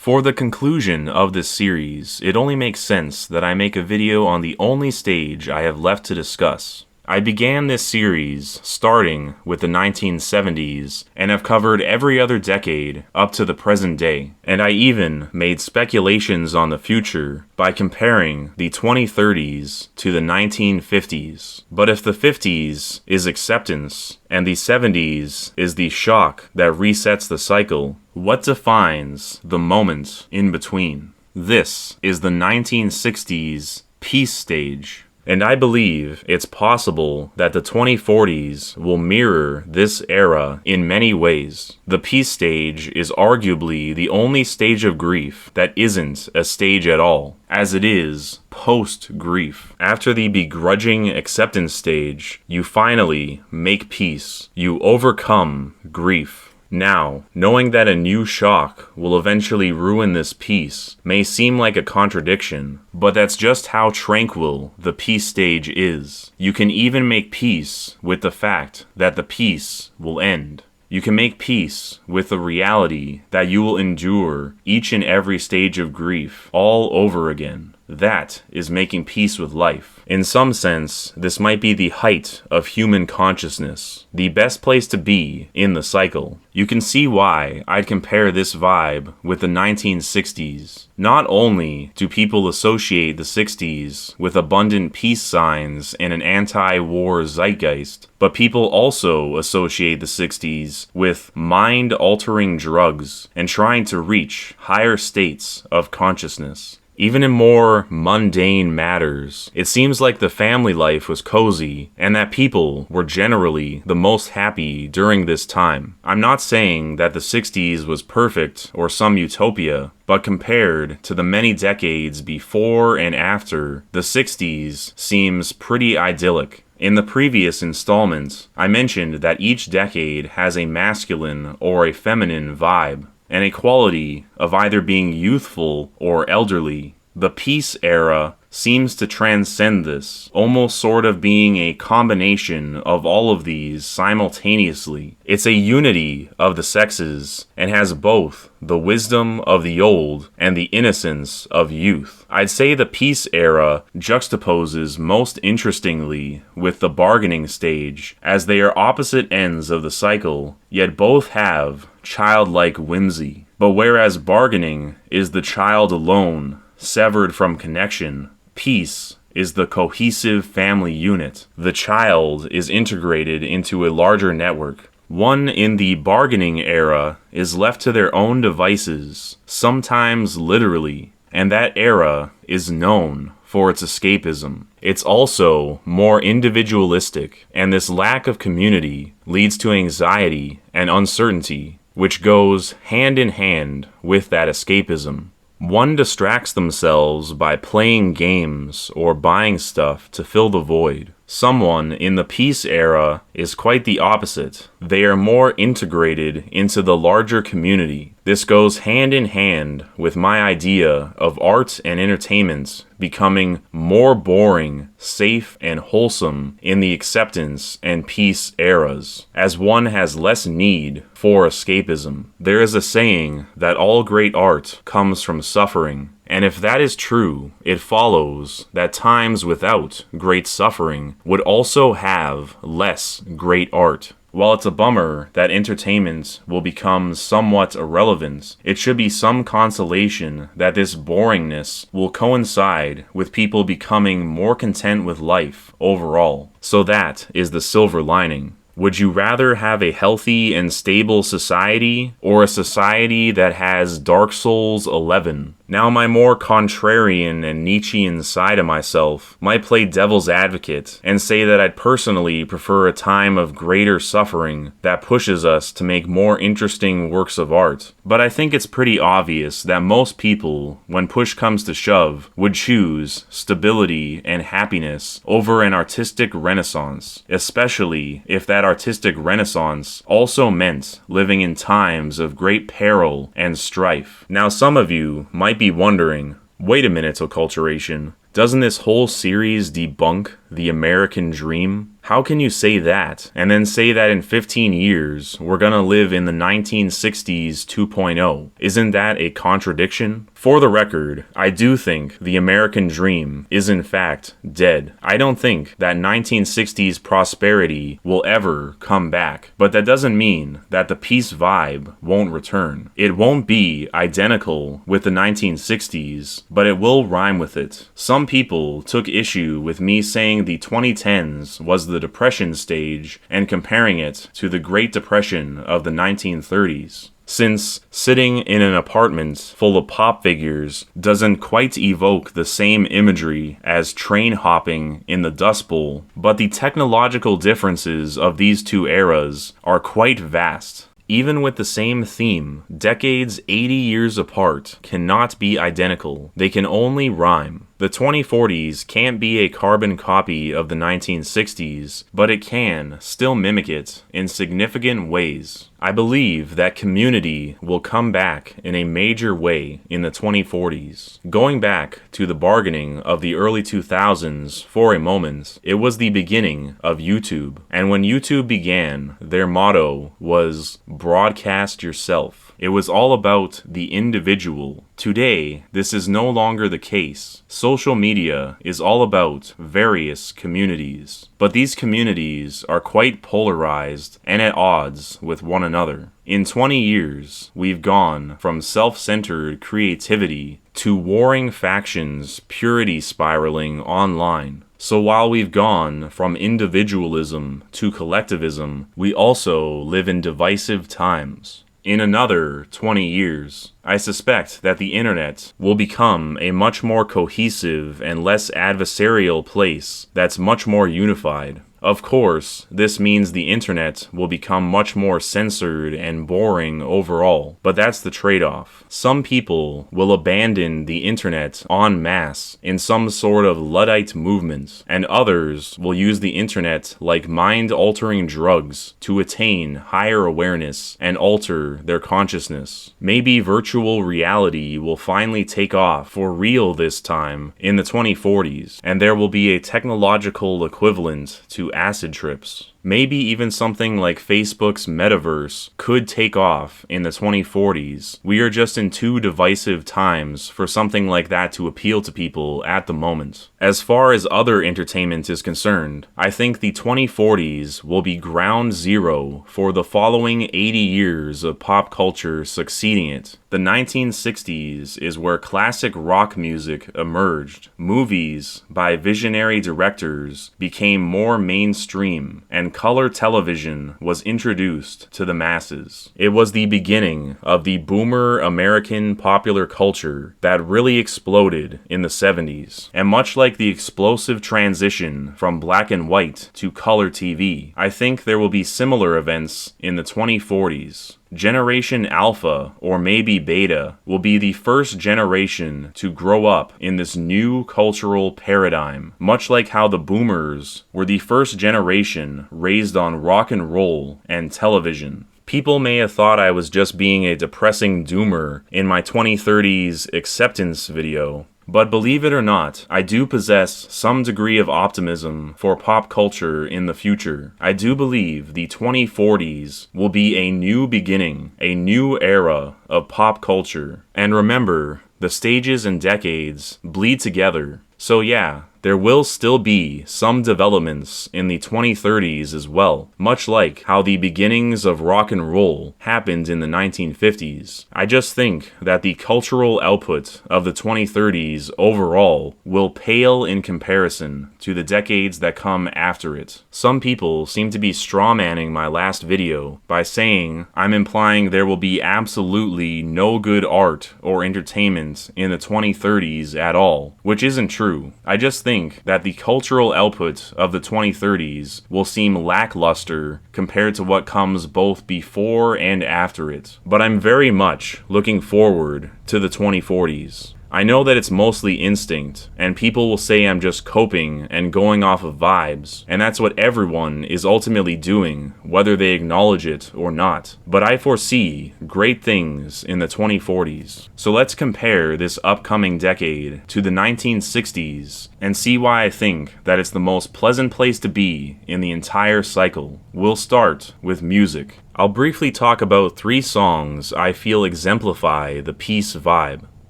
For the conclusion of this series, it only makes sense that I make a video on the only stage I have left to discuss. I began this series starting with the 1970s and have covered every other decade up to the present day, and I even made speculations on the future by comparing the 2030s to the 1950s. But if the 50s is acceptance and the 70s is the shock that resets the cycle, what defines the moment in between? This is the 1960s peace stage. And I believe it's possible that the 2040s will mirror this era in many ways. The peace stage is arguably the only stage of grief that isn't a stage at all, as it is post-grief. After the begrudging acceptance stage, you finally make peace. You overcome grief. Now, knowing that a new shock will eventually ruin this peace may seem like a contradiction, but that's just how tranquil the peace stage is. You can even make peace with the fact that the peace will end. You can make peace with the reality that you will endure each and every stage of grief all over again. That is making peace with life. In some sense, this might be the height of human consciousness, the best place to be in the cycle. You can see why I'd compare this vibe with the 1960s. Not only do people associate the 60s with abundant peace signs and an anti-war zeitgeist, but people also associate the 60s with mind-altering drugs and trying to reach higher states of consciousness. Even in more mundane matters, it seems like the family life was cozy and that people were generally the most happy during this time. I'm not saying that the 60s was perfect or some utopia, but compared to the many decades before and after, the 60s seems pretty idyllic. In the previous installment, I mentioned that each decade has a masculine or a feminine vibe, and a quality of either being youthful or elderly. The peace era seems to transcend this, almost sort of being a combination of all of these simultaneously. It's a unity of the sexes and has both the wisdom of the old and the innocence of youth. I'd say the peace era juxtaposes most interestingly with the bargaining stage, as they are opposite ends of the cycle, yet both have childlike whimsy. But whereas bargaining is the child alone, severed from connection, peace is the cohesive family unit. The child is integrated into a larger network. One in the bargaining era is left to their own devices, sometimes literally, and that era is known for its escapism. It's also more individualistic, and this lack of community leads to anxiety and uncertainty, which goes hand in hand with that escapism. One distracts themselves by playing games or buying stuff to fill the void. Someone in the peace era is quite the opposite. They are more integrated into the larger community. This goes hand in hand with my idea of art and entertainment becoming more boring, safe, and wholesome in the acceptance and peace eras, as one has less need for escapism. There is a saying that all great art comes from suffering. And if that is true, it follows that times without great suffering would also have less great art. While it's a bummer that entertainment will become somewhat irrelevant, it should be some consolation that this boringness will coincide with people becoming more content with life overall. So that is the silver lining. Would you rather have a healthy and stable society or a society that has Dark Souls 11? Now my more contrarian and Nietzschean side of myself might play devil's advocate and say that I'd personally prefer a time of greater suffering that pushes us to make more interesting works of art. But I think it's pretty obvious that most people, when push comes to shove, would choose stability and happiness over an artistic renaissance, especially if that artistic renaissance also meant living in times of great peril and strife. Now some of you might be wondering, wait a minute, Occulturation, doesn't this whole series debunk the American dream? How can you say that, and then say that in 15 years, we're gonna live in the 1960s 2.0? Isn't that a contradiction? For the record, I do think the American dream is in fact dead. I don't think that 1960s prosperity will ever come back, but that doesn't mean that the peace vibe won't return. It won't be identical with the 1960s, but it will rhyme with it. Some people took issue with me saying the 2010s was the Depression stage and comparing it to the Great Depression of the 1930s. Since sitting in an apartment full of pop figures doesn't quite evoke the same imagery as train hopping in the Dust Bowl, but the technological differences of these two eras are quite vast. Even with the same theme, decades 80 years apart cannot be identical. They can only rhyme. The 2040s can't be a carbon copy of the 1960s, but it can still mimic it in significant ways. I believe that community will come back in a major way in the 2040s. Going back to the bargaining of the early 2000s for a moment, it was the beginning of YouTube. And when YouTube began, their motto was broadcast yourself. It was all about the individual. Today, this is no longer the case. Social media is all about various communities, but these communities are quite polarized and at odds with one another. In 20 years, we've gone from self-centered creativity to warring factions purity spiraling online. So while we've gone from individualism to collectivism, we also live in divisive times. In another 20 years, I suspect that the internet will become a much more cohesive and less adversarial place that's much more unified. Of course, this means the internet will become much more censored and boring overall, but that's the trade-off. Some people will abandon the internet en masse in some sort of Luddite movement, and others will use the internet like mind-altering drugs to attain higher awareness and alter their consciousness. Maybe virtual reality will finally take off for real this time in the 2040s, and there will be a technological equivalent to acid trips. Maybe even something like Facebook's metaverse could take off in the 2040s. We are just in too divisive times for something like that to appeal to people at the moment. As far as other entertainment is concerned, I think the 2040s will be ground zero for the following 80 years of pop culture succeeding it. The 1960s is where classic rock music emerged. Movies by visionary directors became more mainstream, and color television was introduced to the masses. It was the beginning of the boomer American popular culture that really exploded in the 70s. And much like the explosive transition from black and white to color TV, I think there will be similar events in the 2040s. Generation Alpha, or maybe Beta, will be the first generation to grow up in this new cultural paradigm, much like how the Boomers were the first generation raised on rock and roll and television. People may have thought I was just being a depressing doomer in my 2030s acceptance video, but believe it or not, I do possess some degree of optimism for pop culture in the future. I do believe the 2040s will be a new beginning, a new era of pop culture. And remember, the stages and decades bleed together. So yeah, there will still be some developments in the 2030s as well, much like how the beginnings of rock and roll happened in the 1950s. I just think that the cultural output of the 2030s overall will pale in comparison to the decades that come after it. Some people seem to be strawmanning my last video by saying I'm implying there will be absolutely no good art or entertainment in the 2030s at all, which isn't true. I just think that the cultural output of the 2030s will seem lackluster compared to what comes both before and after it. But I'm very much looking forward to the 2040s. I know that it's mostly instinct, and people will say I'm just coping and going off of vibes, and that's what everyone is ultimately doing, whether they acknowledge it or not. But I foresee great things in the 2040s. So let's compare this upcoming decade to the 1960s and see why I think that it's the most pleasant place to be in the entire cycle. We'll start with music. I'll briefly talk about 3 songs I feel exemplify the peace vibe.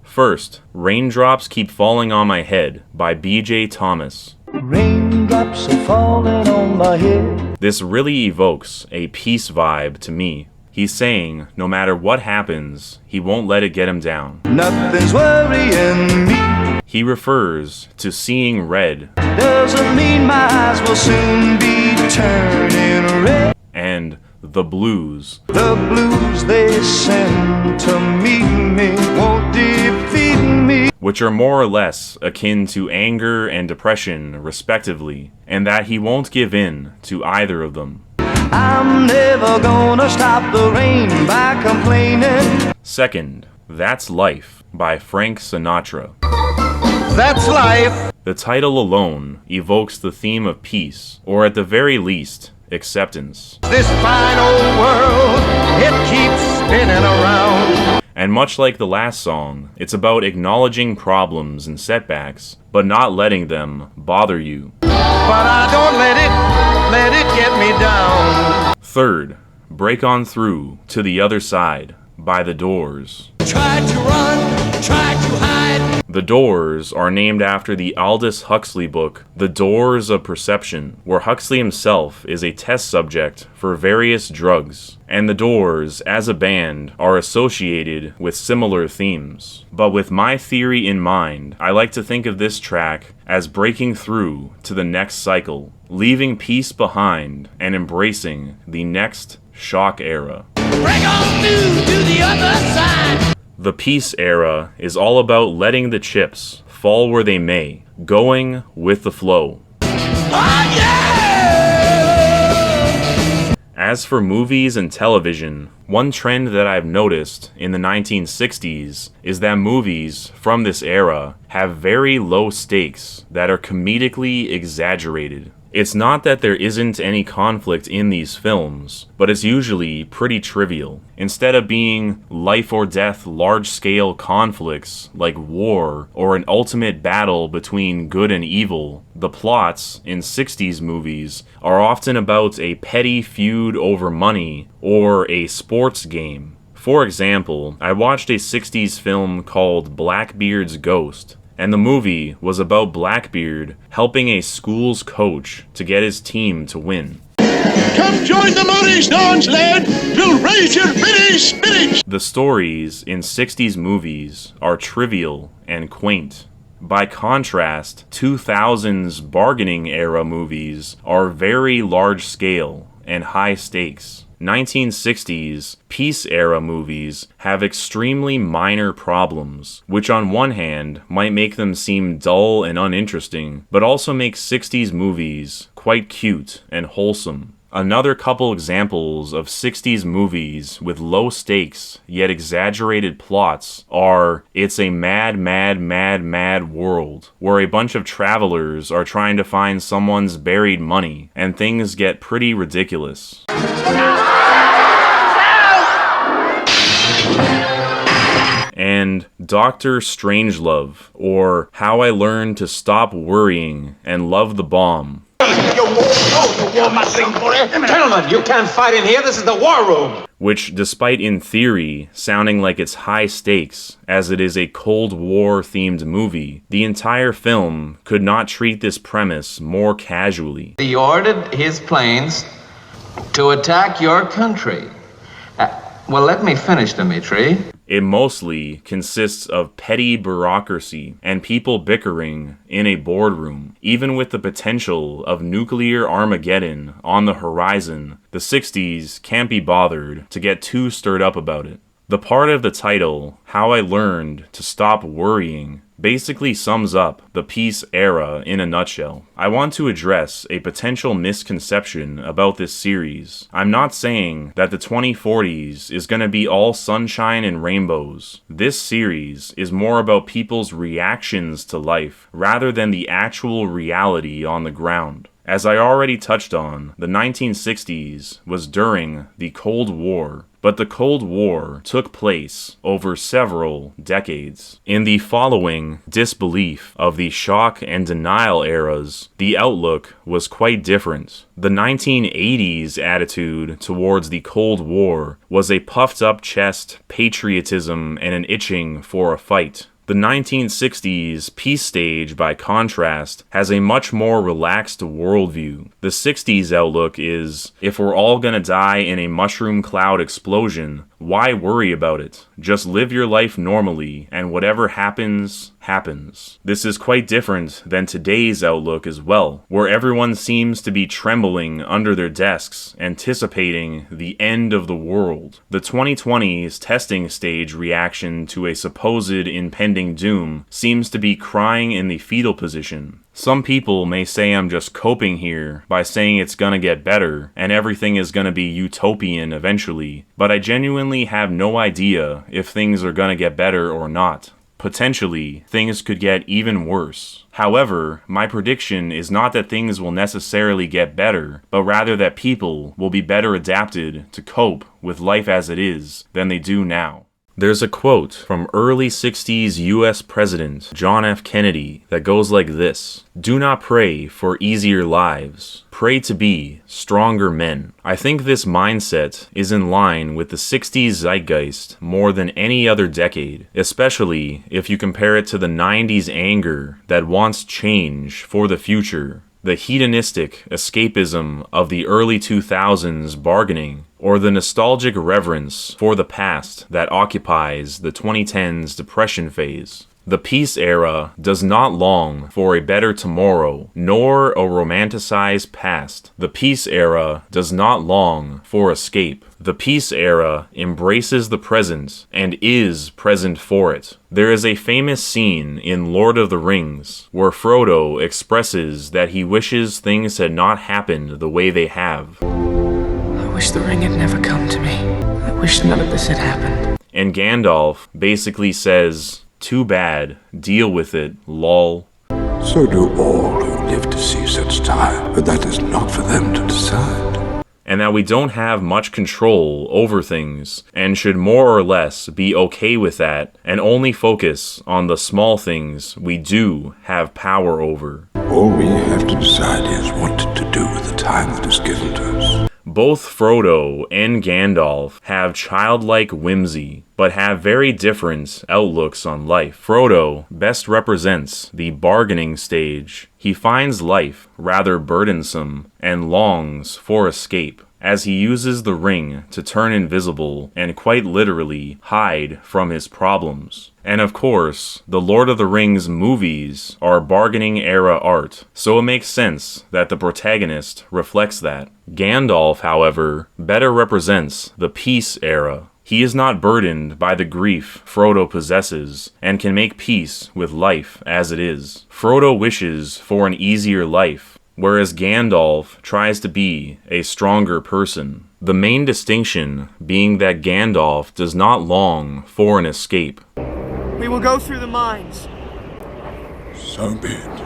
First, Raindrops Keep Falling on My Head by B.J. Thomas. Raindrops are falling on my head. This really evokes a peace vibe to me. He's saying, no matter what happens, he won't let it get him down. Nothing's worrying me. He refers to seeing red. Doesn't mean my eyes will soon be turning red. And the blues. The blues they send to meet me won't defeat me. Which are more or less akin to anger and depression, respectively, and that he won't give in to either of them. I'm never gonna stop the rain by complaining. Second, That's Life by Frank Sinatra. That's life. The title alone evokes the theme of peace, or at the very least, acceptance. This fine old world, it keeps spinning around. And much like the last song, it's about acknowledging problems and setbacks, but not letting them bother you. But I don't let it get me down. Third, Break On Through to the Other Side by The Doors. Try to run, try to hide. The Doors are named after the Aldous Huxley book, The Doors of Perception, where Huxley himself is a test subject for various drugs, and The Doors, as a band, are associated with similar themes. But with my theory in mind, I like to think of this track as breaking through to the next cycle, leaving peace behind and embracing the next shock era. Break on through to the other side. The peace era is all about letting the chips fall where they may, going with the flow. Oh, yeah! As for movies and television, one trend that I've noticed in the 1960s is that movies from this era have very low stakes that are comedically exaggerated. It's not that there isn't any conflict in these films, but it's usually pretty trivial. Instead of being life or death large-scale conflicts like war or an ultimate battle between good and evil, the plots in 60s movies are often about a petty feud over money or a sports game. For example, I watched a 60s film called Blackbeard's Ghost, and the movie was about Blackbeard helping a school's coach to get his team to win. Come join the Moody Stones, lad! We'll raise your very spirits! The stories in 60s movies are trivial and quaint. By contrast, 2000s bargaining era movies are very large scale and high stakes. 1960s peace era movies have extremely minor problems, which on one hand might make them seem dull and uninteresting, but also make 60s movies quite cute and wholesome. Another couple examples of 60s movies with low stakes yet exaggerated plots are It's a Mad, Mad, Mad, Mad World, where a bunch of travelers are trying to find someone's buried money, and things get pretty ridiculous. And Dr. Strangelove, or How I Learned to Stop Worrying and Love the Bomb. Gentlemen, you can't fight in here. This is the war room. Which, despite in theory sounding like it's high stakes, as it is a Cold War themed movie, the entire film could not treat this premise more casually. He ordered his planes to attack your country. Well, let me finish, Dimitri. It mostly consists of petty bureaucracy and people bickering in a boardroom. Even with the potential of nuclear Armageddon on the horizon, the 60s can't be bothered to get too stirred up about it. The part of the title, How I Learned to Stop Worrying, basically sums up the peace era in a nutshell. I want to address a potential misconception about this series. I'm not saying that the 2040s is going to be all sunshine and rainbows. This series is more about people's reactions to life rather than the actual reality on the ground. As I already touched on, the 1960s was during the Cold War, but the Cold War took place over several decades. In the following disbelief of the shock and denial eras, the outlook was quite different. The 1980s attitude towards the Cold War was a puffed up chest, patriotism, and an itching for a fight. The 1960s peace stage, by contrast, has a much more relaxed worldview. The 60s outlook is, if we're all gonna die in a mushroom cloud explosion, why worry about it? Just live your life normally, and whatever happens, happens. This is quite different than today's outlook as well, where everyone seems to be trembling under their desks, anticipating the end of the world. The 2020s testing stage reaction to a supposed impending doom seems to be crying in the fetal position. Some people may say I'm just coping here by saying it's gonna get better and everything is gonna be utopian eventually, but I genuinely have no idea if things are gonna get better or not. Potentially, things could get even worse. However, my prediction is not that things will necessarily get better, but rather that people will be better adapted to cope with life as it is than they do now. There's a quote from early 60s US President John F. Kennedy that goes like this: "Do not pray for easier lives. Pray to be stronger men." I think this mindset is in line with the 60s zeitgeist more than any other decade, especially if you compare it to the 90s anger that wants change for the future, the hedonistic escapism of the early 2000s bargaining, or the nostalgic reverence for the past that occupies the 2010s depression phase. The peace era does not long for a better tomorrow, nor a romanticized past. The peace era does not long for escape. The peace era embraces the present and is present for it. There is a famous scene in Lord of the Rings where Frodo expresses that he wishes things had not happened the way they have. I wish the ring had never come to me. I wish none of this had happened. And Gandalf basically says, "Too bad, deal with it, lol." So do all who live to see such time, but that is not for them to decide. And that we don't have much control over things, and should more or less be okay with that, and only focus on the small things we do have power over. All we have to decide is what to do with the time that is given to us. Both Frodo and Gandalf have childlike whimsy, but have very different outlooks on life. Frodo best represents the bargaining stage. He finds life rather burdensome and longs for escape, as he uses the ring to turn invisible and quite literally hide from his problems. And of course, the Lord of the Rings movies are bargaining era art, so it makes sense that the protagonist reflects that. Gandalf, however, better represents the peace era. He is not burdened by the grief Frodo possesses, and can make peace with life as it is. Frodo wishes for an easier life, whereas Gandalf tries to be a stronger person. The main distinction being that Gandalf does not long for an escape. We will go through the mines. So be it.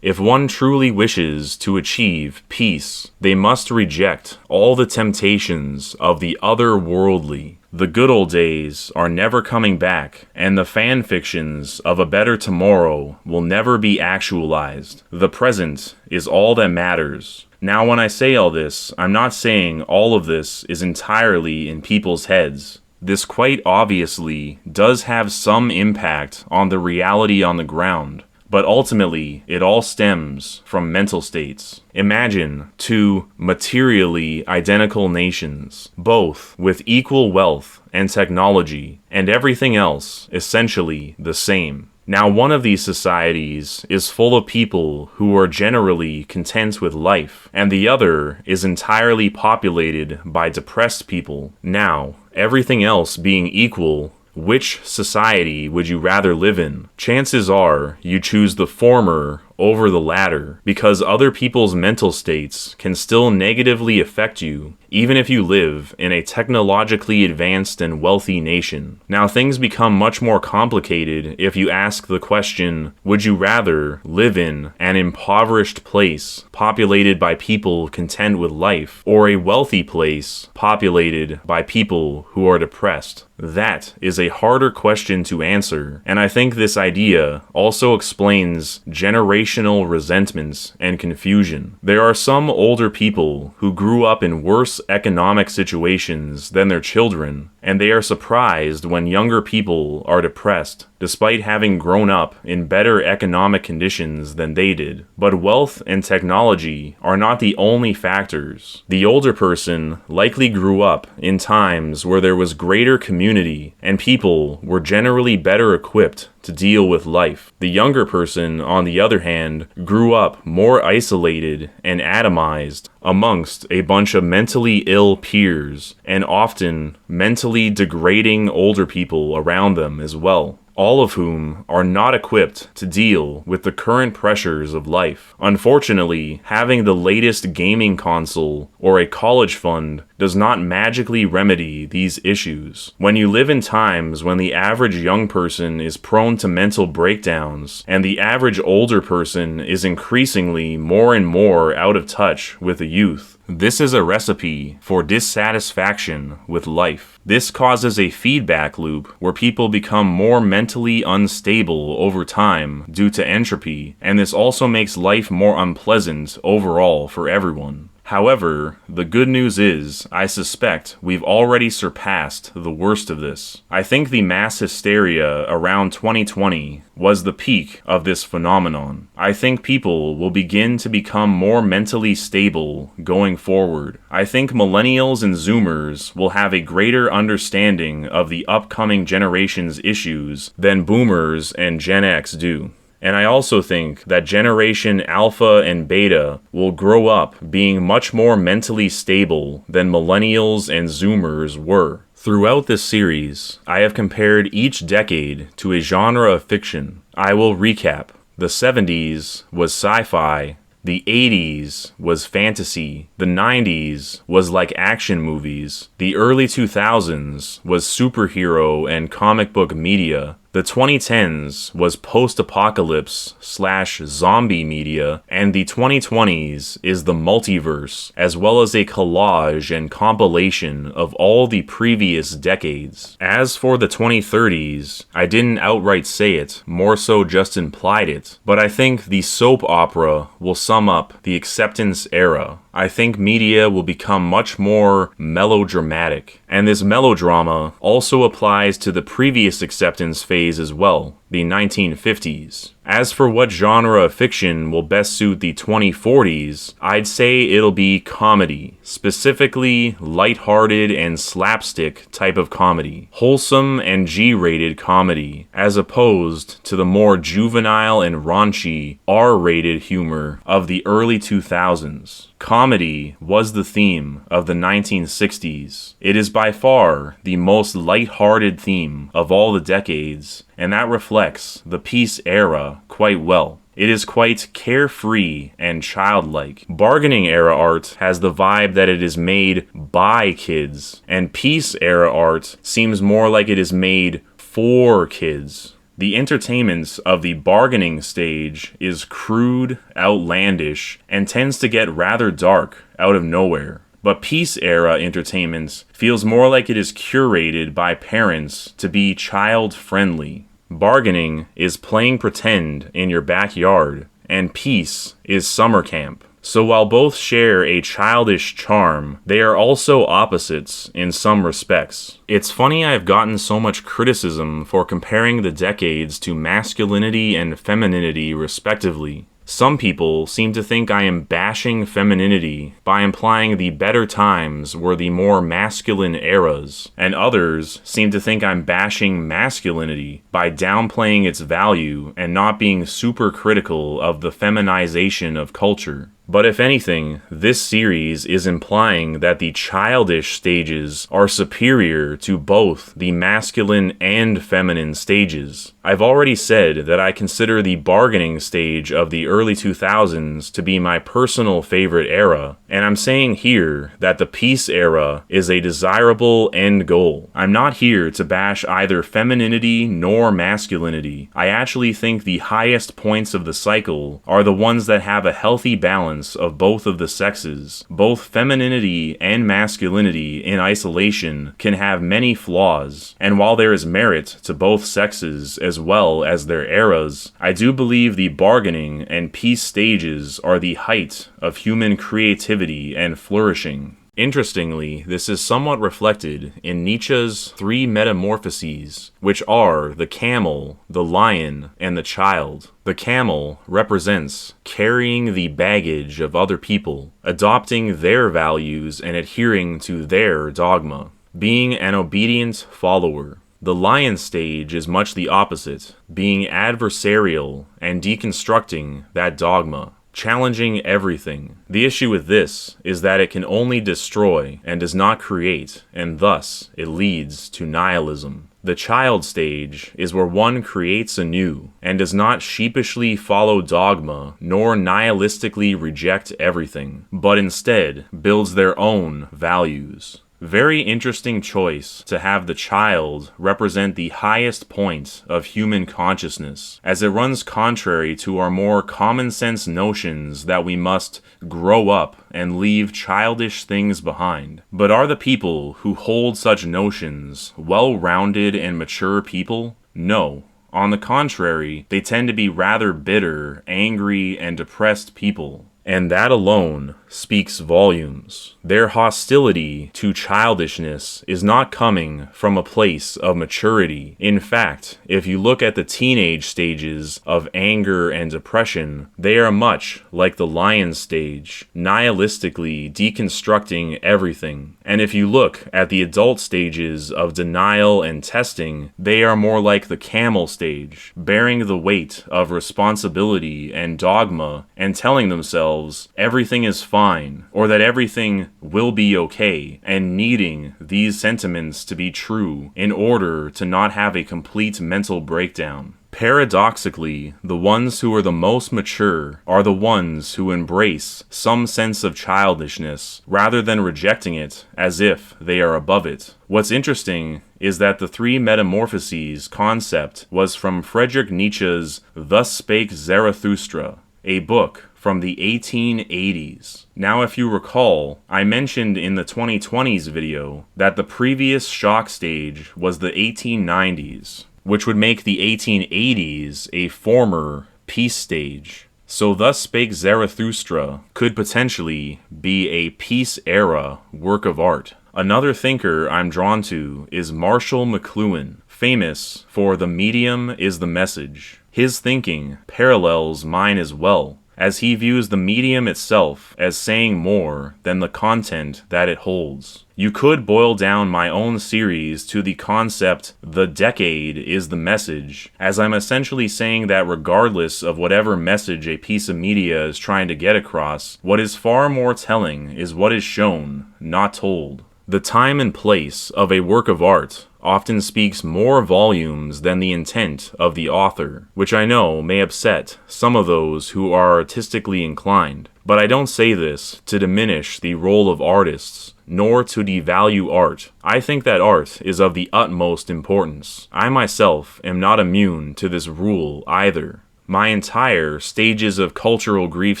If one truly wishes to achieve peace, they must reject all the temptations of the otherworldly. The good old days are never coming back, and the fan fictions of a better tomorrow will never be actualized. The present is all that matters. Now, when I say all this, I'm not saying all of this is entirely in people's heads. This quite obviously does have some impact on the reality on the ground. But ultimately, it all stems from mental states. Imagine two materially identical nations, both with equal wealth and technology, and everything else essentially the same. Now, one of these societies is full of people who are generally content with life, and the other is entirely populated by depressed people. Now, everything else being equal, Which society would you rather live in? Chances are you choose the former over the latter, because other people's mental states can still negatively affect you, even if you live in a technologically advanced and wealthy nation. Now, things become much more complicated if you ask the question, would you rather live in an impoverished place populated by people content with life, or a wealthy place populated by people who are depressed? That is a harder question to answer, and I think this idea also explains generational resentments and confusion. There are some older people who grew up in worse economic situations than their children, and they are surprised when younger people are depressed, despite having grown up in better economic conditions than they did. But wealth and technology are not the only factors. The older person likely grew up in times where there was greater community and people were generally better equipped to deal with life. The younger person, on the other hand, grew up more isolated and atomized amongst a bunch of mentally ill peers and often mentally degrading older people around them as well, all of whom are not equipped to deal with the current pressures of life. Unfortunately, having the latest gaming console or a college fund does not magically remedy these issues. When you live in times when the average young person is prone to mental breakdowns, and the average older person is increasingly more and more out of touch with the youth, this is a recipe for dissatisfaction with life. This causes a feedback loop where people become more mentally unstable over time due to entropy, and this also makes life more unpleasant overall for everyone. However, the good news is, I suspect we've already surpassed the worst of this. I think the mass hysteria around 2020 was the peak of this phenomenon. I think people will begin to become more mentally stable going forward. I think millennials and Zoomers will have a greater understanding of the upcoming generation's issues than boomers and Gen X do. And I also think that Generation Alpha and Beta will grow up being much more mentally stable than millennials and Zoomers were. Throughout this series, I have compared each decade to a genre of fiction. I will recap. The 70s was sci-fi. The 80s was fantasy. The 90s was like action movies. The early 2000s was superhero and comic book media. The 2010s was post-apocalypse/zombie media, and the 2020s is the multiverse, as well as a collage and compilation of all the previous decades. As for the 2030s, I didn't outright say it, more so just implied it, but I think the soap opera will sum up the acceptance era. I think media will become much more melodramatic, and this melodrama also applies to the previous acceptance phase as well, the 1950s. As for what genre of fiction will best suit the 2040s, I'd say it'll be comedy, specifically lighthearted and slapstick type of comedy, wholesome and G-rated comedy, as opposed to the more juvenile and raunchy R-rated humor of the early 2000s. Comedy was the theme of the 1960s. It is by far the most lighthearted theme of all the decades, and that reflects the peace era quite well. It is quite carefree and childlike. Bargaining era art has the vibe that it is made by kids, and peace era art seems more like it is made for kids. The entertainment of the bargaining stage is crude, outlandish, and tends to get rather dark out of nowhere. But peace era entertainment feels more like it is curated by parents to be child-friendly. Bargaining is playing pretend in your backyard, and peace is summer camp. So while both share a childish charm, they are also opposites in some respects. It's funny I've gotten so much criticism for comparing the decades to masculinity and femininity respectively. Some people seem to think I am bashing femininity by implying the better times were the more masculine eras, and others seem to think I'm bashing masculinity by downplaying its value and not being super critical of the feminization of culture. But if anything, this series is implying that the childish stages are superior to both the masculine and feminine stages. I've already said that I consider the bargaining stage of the early 2000s to be my personal favorite era, and I'm saying here that the peace era is a desirable end goal. I'm not here to bash either femininity nor masculinity. I actually think the highest points of the cycle are the ones that have a healthy balance of both of the sexes. Both femininity and masculinity in isolation can have many flaws, and while there is merit to both sexes as well as their eras, I do believe the bargaining and peace stages are the height of human creativity and flourishing. Interestingly, this is somewhat reflected in Nietzsche's three metamorphoses, which are the camel, the lion, and the child. The camel represents carrying the baggage of other people, adopting their values and adhering to their dogma, being an obedient follower. The lion stage is much the opposite, being adversarial and deconstructing that dogma, challenging everything. The issue with this is that it can only destroy and does not create, and thus it leads to nihilism. The child stage is where one creates anew and does not sheepishly follow dogma nor nihilistically reject everything, but instead builds their own values. Very interesting choice to have the child represent the highest point of human consciousness, as it runs contrary to our more common sense notions that we must grow up and leave childish things behind. But are the people who hold such notions well-rounded and mature people? No. On the contrary, they tend to be rather bitter, angry, and depressed people. And that alone speaks volumes. Their hostility to childishness is not coming from a place of maturity. In fact, if you look at the teenage stages of anger and depression, they are much like the lion stage, nihilistically deconstructing everything. And if you look at the adult stages of denial and testing, they are more like the camel stage, bearing the weight of responsibility and dogma and telling themselves everything is fine, or that everything will be okay, and needing these sentiments to be true in order to not have a complete mental breakdown. Paradoxically, the ones who are the most mature are the ones who embrace some sense of childishness rather than rejecting it as if they are above it. What's interesting is that the three metamorphoses concept was from Friedrich Nietzsche's Thus Spake Zarathustra, a book from the 1880s. Now, if you recall, I mentioned in the 2020s video that the previous shock stage was the 1890s, which would make the 1880s a former peace stage. So Thus Spake Zarathustra could potentially be a peace era work of art. Another thinker I'm drawn to is Marshall McLuhan, famous for The Medium is the Message. His thinking parallels mine as well, as he views the medium itself as saying more than the content that it holds. You could boil down my own series to the concept, the decade is the message, as I'm essentially saying that regardless of whatever message a piece of media is trying to get across, what is far more telling is what is shown, not told. The time and place of a work of art often speaks more volumes than the intent of the author, which I know may upset some of those who are artistically inclined. But I don't say this to diminish the role of artists, nor to devalue art. I think that art is of the utmost importance. I myself am not immune to this rule either. My entire Stages of Cultural Grief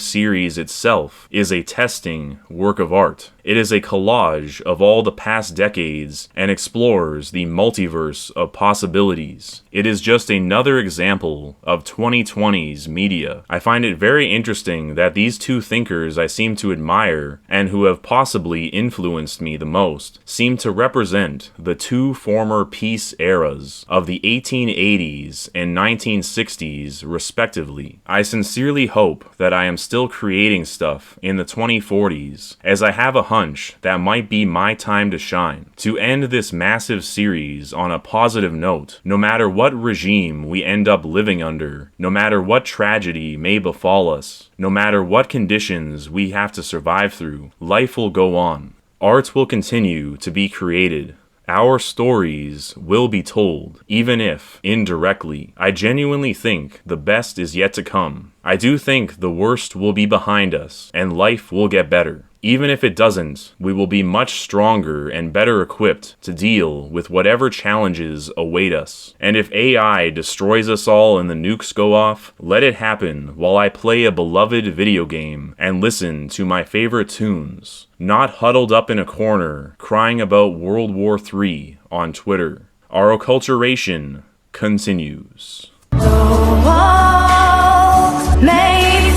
series itself is a testing work of art. It is a collage of all the past decades and explores the multiverse of possibilities. It is just another example of 2020's media. I find it very interesting that these two thinkers I seem to admire, and who have possibly influenced me the most, seem to represent the two former peace eras of the 1880s and 1960s respectively. respectively. I sincerely hope that I am still creating stuff in the 2040s, as I have a hunch that might be my time to shine. To end this massive series on a positive note, no matter what regime we end up living under, no matter what tragedy may befall us, no matter what conditions we have to survive through, life will go on. Art will continue to be created. Our stories will be told, even if, indirectly. I genuinely think the best is yet to come. I do think the worst will be behind us, and life will get better. Even if it doesn't, we will be much stronger and better equipped to deal with whatever challenges await us. And if AI destroys us all and the nukes go off, let it happen while I play a beloved video game and listen to my favorite tunes, not huddled up in a corner crying about World War III on Twitter. Our acculturation continues. The walls made